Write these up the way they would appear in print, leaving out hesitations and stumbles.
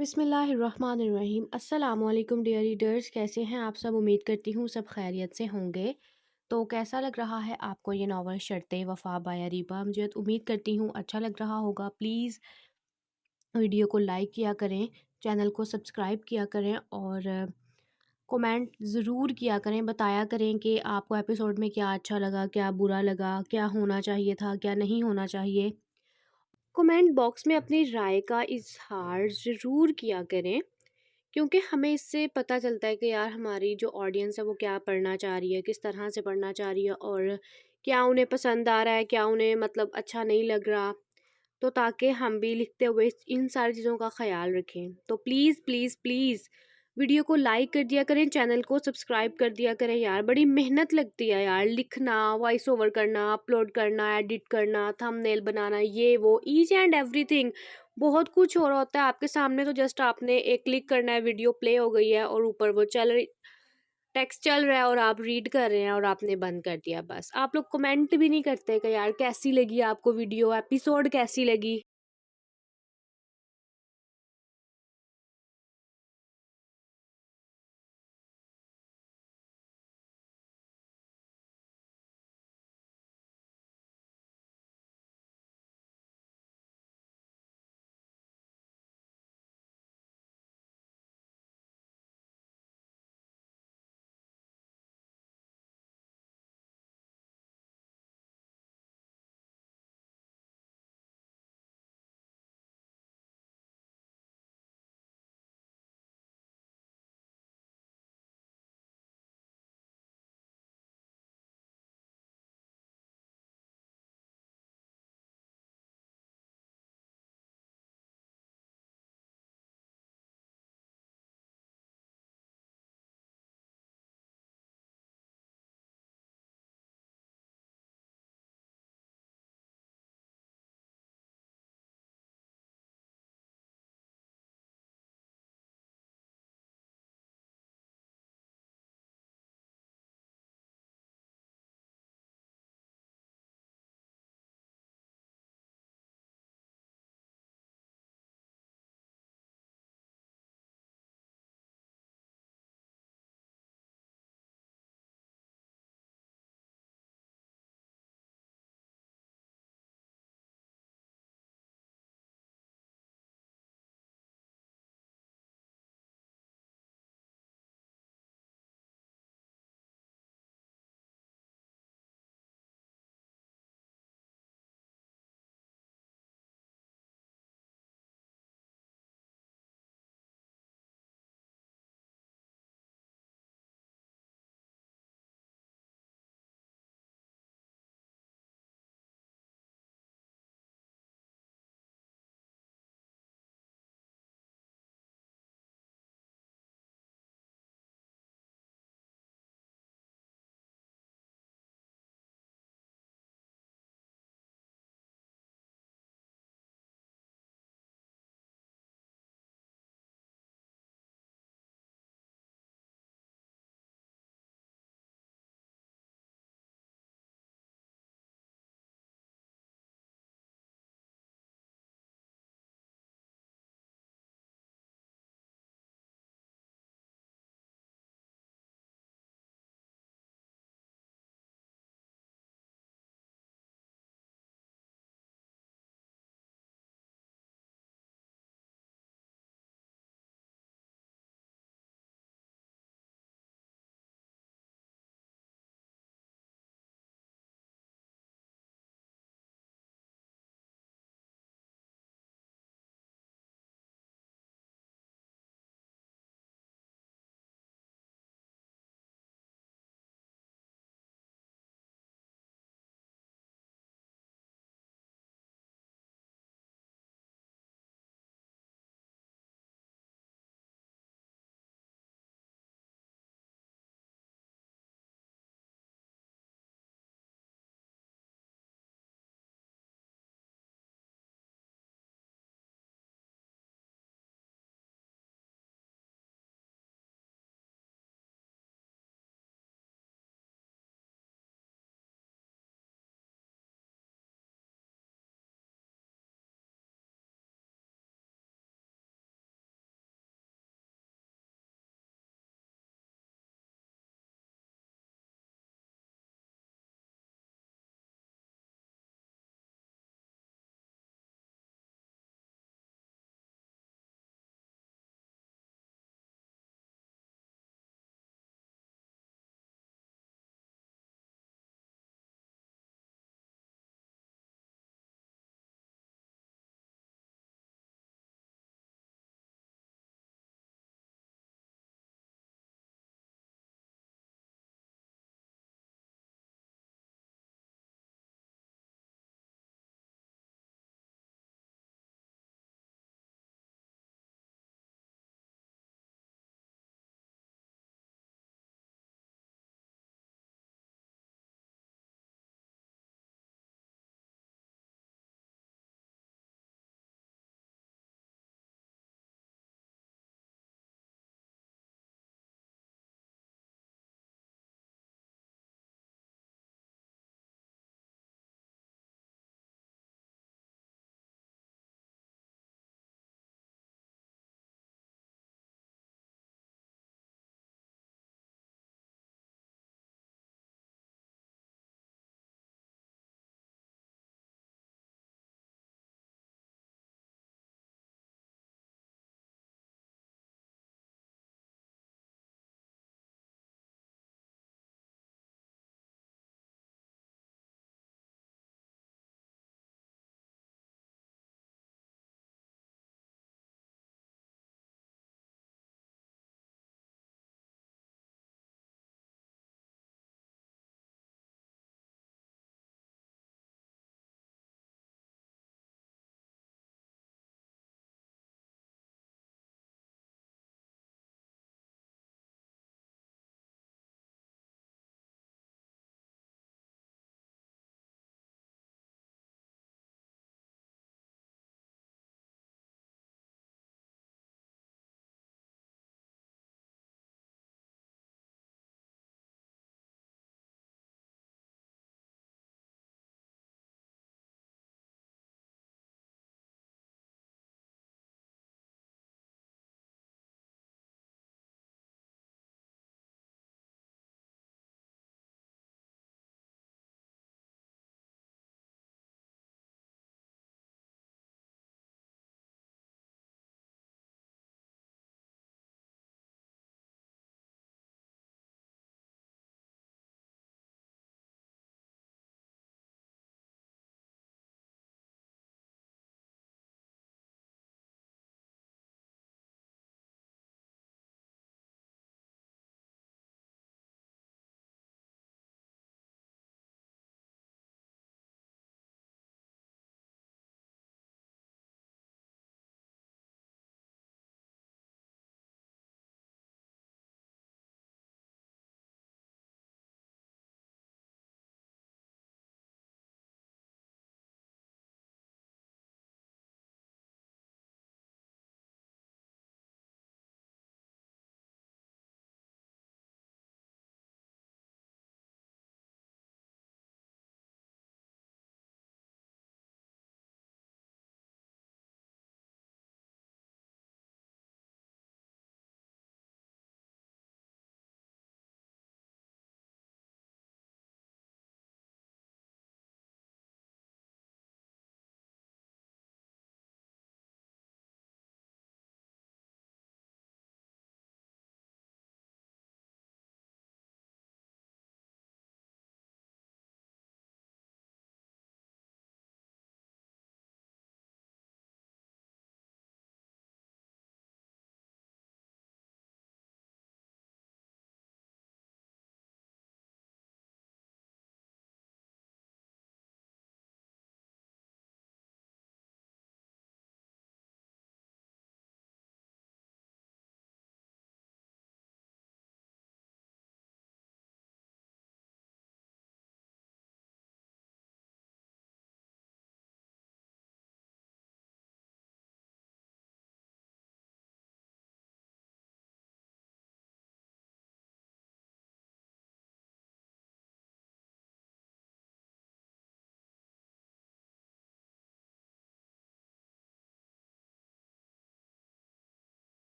बिस्मिल्लाहिर्रहमानिर्रहीम अस्सलाम वालेकुम डियर रीडर्स, कैसे हैं आप सब। उम्मीद करती हूँ सब खैरियत से होंगे। तो कैसा लग रहा है आपको ये नावल शर्ते वफ़ा बाय अरीबा अमजद। उम्मीद करती हूँ अच्छा लग रहा होगा। प्लीज़ वीडियो को लाइक किया करें, चैनल को सब्सक्राइब किया करें और कमेंट ज़रूर किया करें। बताया करें कि आपको एपिसोड में क्या अच्छा लगा, क्या बुरा लगा, क्या होना चाहिए था, क्या नहीं होना चाहिए। कमेंट बॉक्स में अपनी राय का इज़हार ज़रूर किया करें, क्योंकि हमें इससे पता चलता है कि यार हमारी जो ऑडियंस है वो क्या पढ़ना चाह रही है, किस तरह से पढ़ना चाह रही है और क्या उन्हें पसंद आ रहा है, क्या उन्हें मतलब अच्छा नहीं लग रहा। तो ताकि हम भी लिखते हुए इन सारी चीज़ों का ख्याल रखें। तो प्लीज़ प्लीज़ प्लीज़ वीडियो को लाइक कर दिया करें, चैनल को सब्सक्राइब कर दिया करें। यार बड़ी मेहनत लगती है यार, लिखना, वॉइस ओवर करना, अपलोड करना, एडिट करना, थंबनेल बनाना, ये वो ईच एंड एवरीथिंग बहुत कुछ हो रहा होता है आपके सामने। तो जस्ट आपने एक क्लिक करना है, वीडियो प्ले हो गई है और ऊपर वो चल रही टेक्स्ट चल रहा है और आप रीड कर रहे हैं और आपने बंद कर दिया। बस आप लोग कमेंट भी नहीं करते कि यार कैसी लगी आपको वीडियो, एपिसोड कैसी लगी।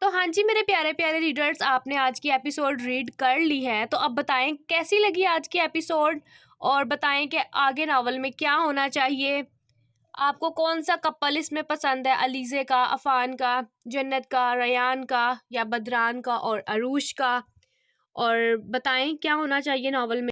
तो हाँ जी मेरे प्यारे प्यारे रीडर्स, आपने आज की एपिसोड रीड कर ली है, तो अब बताएं कैसी लगी आज की एपिसोड, और बताएं कि आगे नावल में क्या होना चाहिए। आपको कौन सा कपल इसमें पसंद है, अलीज़े का, अफ़ान का, जन्नत का, रयान का, या बदरान का और अरूश का। और बताएं क्या होना चाहिए नावल में।